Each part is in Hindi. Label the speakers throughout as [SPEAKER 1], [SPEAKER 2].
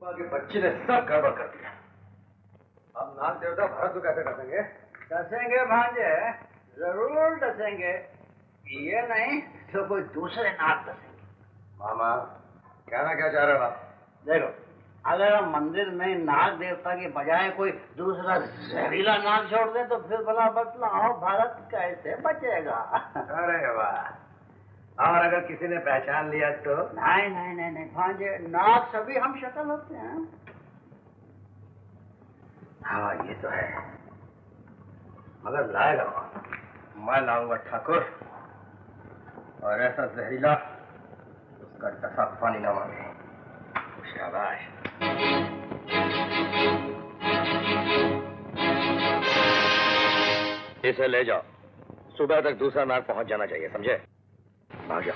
[SPEAKER 1] के बच्चे ने सब गड़बड़ कर दिया। अब नाग देवता भारत को कैसे डसेंगे?
[SPEAKER 2] डसेंगे भांजे, जरूर डसेंगे। ये नहीं तो कोई दूसरे नाग डसेंगे।
[SPEAKER 1] मामा कहना क्या चाह रहे हो आप?
[SPEAKER 2] देखो, अगर मंदिर में नाग देवता के बजाय कोई दूसरा जहरीला नाग छोड़ दे तो फिर भला बतलाओ भारत कैसे बचेगा?
[SPEAKER 1] अरे वाह! और अगर किसी ने पहचान लिया तो?
[SPEAKER 2] नहीं नहीं नहीं नहीं भांजे, नाग सभी हम शक्ल होते हैं।
[SPEAKER 1] हाँ ये तो है, मगर लाएगा कौन? मैं लाऊंगा ठाकुर, और ऐसा जहरीला उसका टसा पानी न मांगे। शाबाश। इसे ले जाओ, सुबह तक दूसरा नाग पहुंच जाना चाहिए, समझे? भाग जाओ।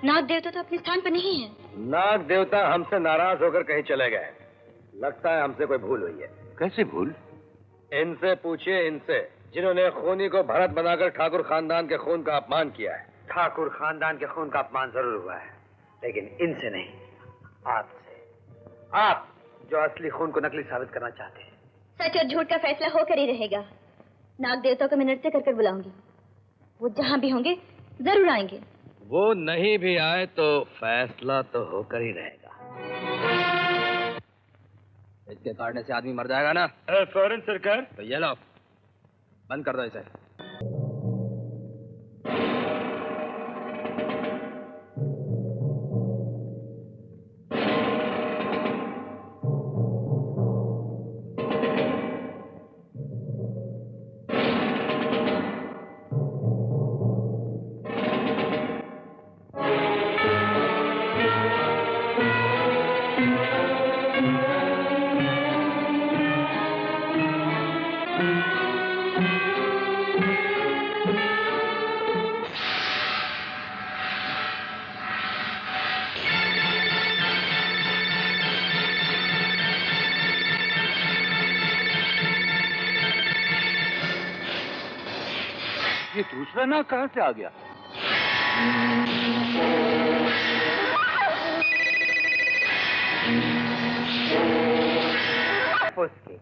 [SPEAKER 3] नाग देवता तो अपने स्थान पर नहीं है।
[SPEAKER 1] नाग देवता हमसे नाराज होकर कहीं चले गए। लगता है हमसे कोई भूल हुई है। कैसी भूल? इनसे पूछिए, इनसे जिन्होंने खूनी को भरत बनाकर ठाकुर खानदान के खून का अपमान किया है।
[SPEAKER 2] ठाकुर खानदान के खून का अपमान जरूर हुआ है, लेकिन इनसे नहीं, आपसे। आप जो असली खून को नकली साबित करना चाहते हैं।
[SPEAKER 3] सच और झूठ का फैसला होकर ही रहेगा। नाग देवता को मैं नृत्य कर बुलाऊंगी। वो जहाँ भी होंगे जरूर आएंगे।
[SPEAKER 1] वो नहीं भी आए तो फैसला तो होकर ही रहेगा। इसके काटने से आदमी मर जाएगा ना? फौरन सरकार। तो ये लो, बंद कर दो इसे। ये दूसरा नाग कहाँ से आ गया?
[SPEAKER 2] उसके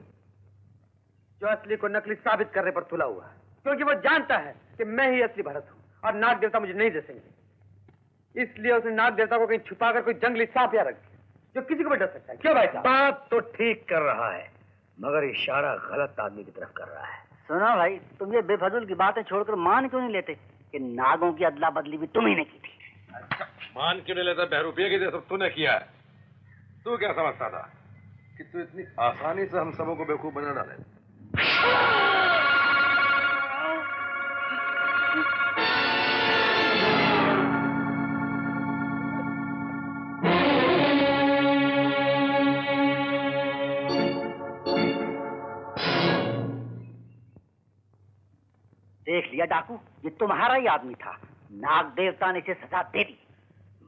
[SPEAKER 2] जो असली को नकली साबित करने पर तुला हुआ, क्योंकि वो जानता है कि मैं ही असली भरत हूँ और नाग देवता मुझे नहीं दसेंगे। इसलिए उसने नाग देवता को कहीं छुपाकर कोई जंगली सांप या रख दिया जो किसी को भी डर सकता है। क्यों भाई साहब?
[SPEAKER 1] बात तो ठीक कर रहा है, मगर इशारा गलत आदमी की तरफ कर रहा है।
[SPEAKER 2] सुनो भाई, तुम ये बेफजूल की बातें छोड़कर मान क्यों नहीं लेते कि नागों की अदला बदली भी तुम ही ने की थी?
[SPEAKER 1] मान क्यों नहीं लेता? बहरूपिया की सब तूने किया है। तू क्या समझता था कि तू इतनी आसानी से हम सबों को बेवकूफ बना डाले?
[SPEAKER 2] देख लिया डाकू, ये तुम्हारा ही आदमी था। नाग देवता ने इसे सजा दे दी।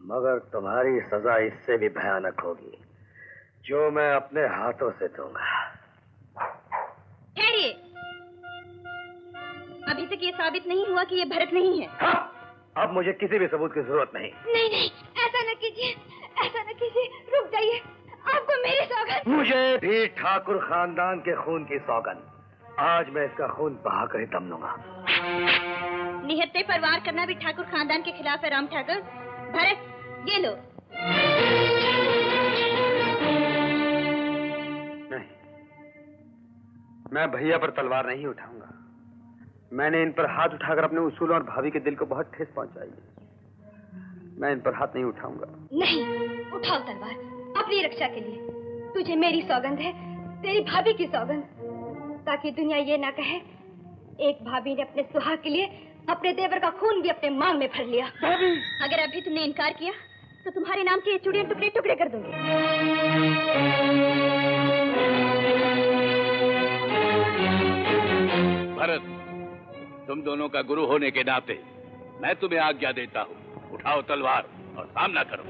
[SPEAKER 1] मगर तुम्हारी सजा इससे भी भयानक होगी, जो मैं अपने हाथों से दूंगा।
[SPEAKER 3] ठहरिए, अभी तक ये साबित नहीं हुआ कि ये भरत नहीं है।
[SPEAKER 1] हाँ, अब मुझे किसी भी सबूत की जरूरत नहीं।
[SPEAKER 3] नहीं नहीं, ऐसा न कीजिए, ऐसा न कीजिए, रुक जाइए। आपको मेरी सौगंध।
[SPEAKER 1] मुझे भी ठाकुर खानदान के खून की सौगंध। आज मैं इसका खून बहाकर ही दम लूंगा।
[SPEAKER 3] निहत्ते पर वार करना भी ठाकुर खानदान के खिलाफ है। राम ठाकुर, भरत, ये लो।
[SPEAKER 2] नहीं, मैं भैया पर तलवार नहीं उठाऊंगा। मैंने इन पर हाथ उठाकर अपने उसूलों और भाभी के दिल को बहुत ठेस पहुंचाई है। मैं इन पर हाथ नहीं उठाऊंगा।
[SPEAKER 3] नहीं, उठाओ तलवार, अपनी रक्षा के लिए। तुझे मेरी सौगंध है, तेरी भाभी की सौगंध, ताकि दुनिया ये ना कहे एक भाभी ने अपने सुहाग के लिए अपने देवर का खून भी अपने मांग में भर लिया। भाभी, अगर अभी तुमने इनकार किया तो तुम्हारे नाम की ये चूड़ियां टुकड़े टुकड़े कर दूंगी।
[SPEAKER 4] भरत, तुम दोनों का गुरु होने के नाते मैं तुम्हें आज्ञा देता हूँ, उठाओ तलवार और सामना करो।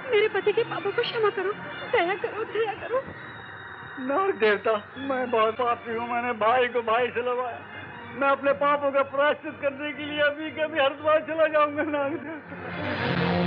[SPEAKER 5] मेरे पति के पापों को क्षमा करो, दया करो, दया करो।
[SPEAKER 6] नाग देवता, मैं बहुत पापी हूँ। मैंने भाई को भाई से लवाया। मैं अपने पापों का प्रायश्चित करने के लिए अभी कभी हरिद्वार चला जाऊंगा। नाग देवता,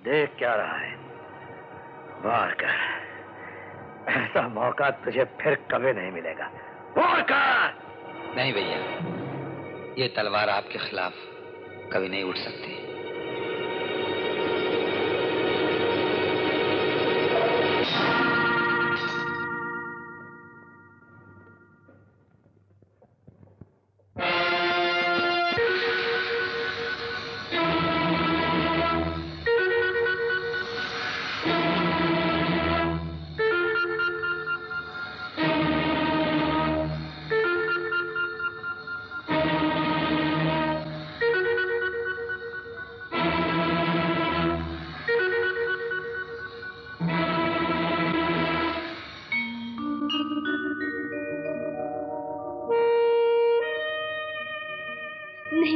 [SPEAKER 1] देख क्या रहा है, वार कर। ऐसा मौका तुझे फिर कभी नहीं मिलेगा। वार कर।
[SPEAKER 7] नहीं भैया, ये तलवार आपके खिलाफ कभी नहीं उठ सकती।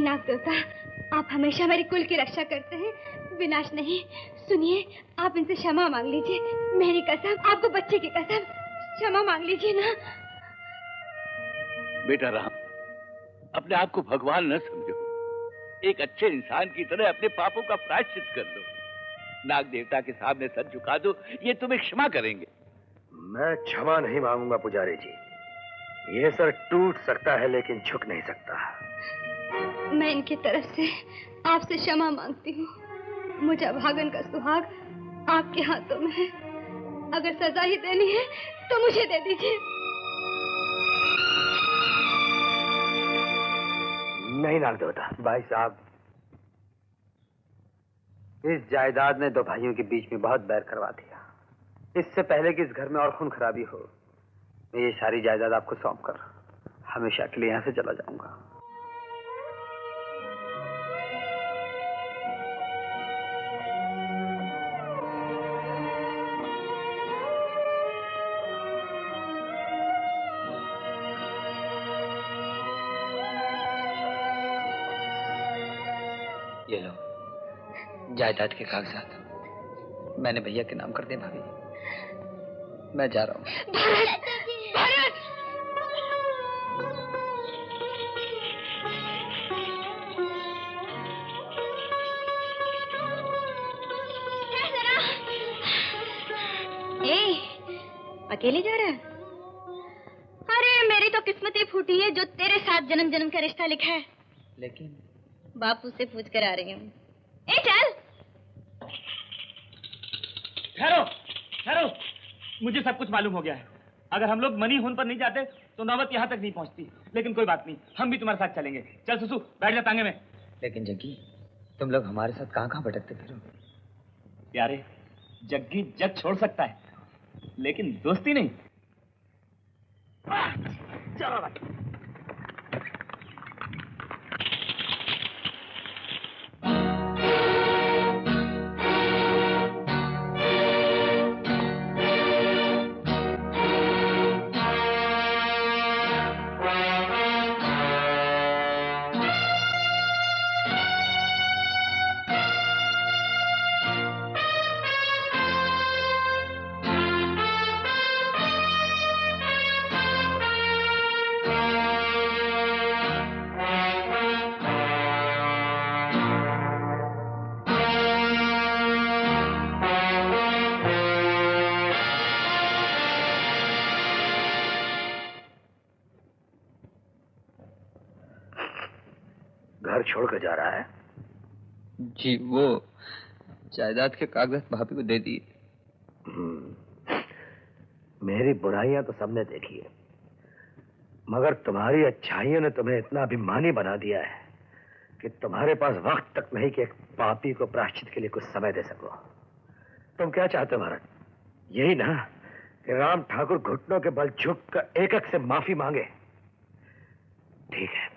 [SPEAKER 3] नाग देवता, आप हमेशा मेरे कुल की रक्षा करते हैं, विनाश नहीं। सुनिए, आप इनसे क्षमा मांग लीजिए, मेरी कसम, आपको बच्चे की कसम, क्षमा मांग लीजिए ना।
[SPEAKER 4] बेटा राम, अपने आप को भगवान न समझो। एक अच्छे इंसान की तरह अपने पापों का प्रायश्चित कर लो। नाग देवता के सामने सर झुका दो, ये तुम्हें क्षमा करेंगे।
[SPEAKER 1] मैं क्षमा नहीं मांगूंगा पुजारी जी। ये सर टूट सकता है लेकिन झुक नहीं सकता।
[SPEAKER 3] मैं इनकी तरफ से आपसे क्षमा मांगती हूँ। मुझे भागन का सुहाग आपके हाथों में है। अगर सजा ही देनी है तो मुझे दे दीजिए।
[SPEAKER 2] नहीं नाग देवता। भाई साहब, इस जायदाद ने दो भाइयों के बीच में बहुत बैर करवा दिया। इससे पहले कि इस घर में और खून खराबी हो, मैं ये सारी जायदाद आपको सौंपकर हमेशा के लिए यहाँ से चला जाऊंगा।
[SPEAKER 7] ये लो जायदाद के कागजात, मैंने भैया के नाम कर दिए। भाभी, मैं जा रहा हूँ।
[SPEAKER 3] भारत! अकेले जा रहा है? अरे मेरी तो किस्मत ही फूटी है जो तेरे साथ जन्म जन्म का रिश्ता लिखा है।
[SPEAKER 7] लेकिन
[SPEAKER 3] बापू से पूछ कर आ रही हूँ। ए चल।
[SPEAKER 8] ठहरो ठहरो, मुझे सब कुछ मालूम हो गया है। अगर हम लोग मनी हुन पर नहीं जाते तो नौबत यहाँ तक नहीं पहुँचती। लेकिन कोई बात नहीं, हम भी तुम्हारे साथ चलेंगे। चल सुसु, बैठ जा तांगे में।
[SPEAKER 7] लेकिन जग्गी, तुम लोग हमारे साथ कहाँ कहाँ भटकते फिरो?
[SPEAKER 8] प्यारे, जग्गी जग छोड़ सकता है लेकिन दोस्ती नहीं। चलो भाई।
[SPEAKER 1] घर छोड़कर जा रहा है?
[SPEAKER 7] जी, वो जायदाद के कागजात भाभी को दे दिए।
[SPEAKER 1] मेरी बुराइयां तो सबने देखी है, मगर तुम्हारी अच्छाइयों ने तुम्हें इतना अभिमानी बना दिया है कि तुम्हारे पास वक्त तक नहीं कि एक पापी को प्रायश्चित के लिए कुछ समय दे सको। तुम क्या चाहते हो महाराज? यही ना कि राम ठाकुर घुटनों के बल झुक कर एक एक से माफी मांगे? ठीक है,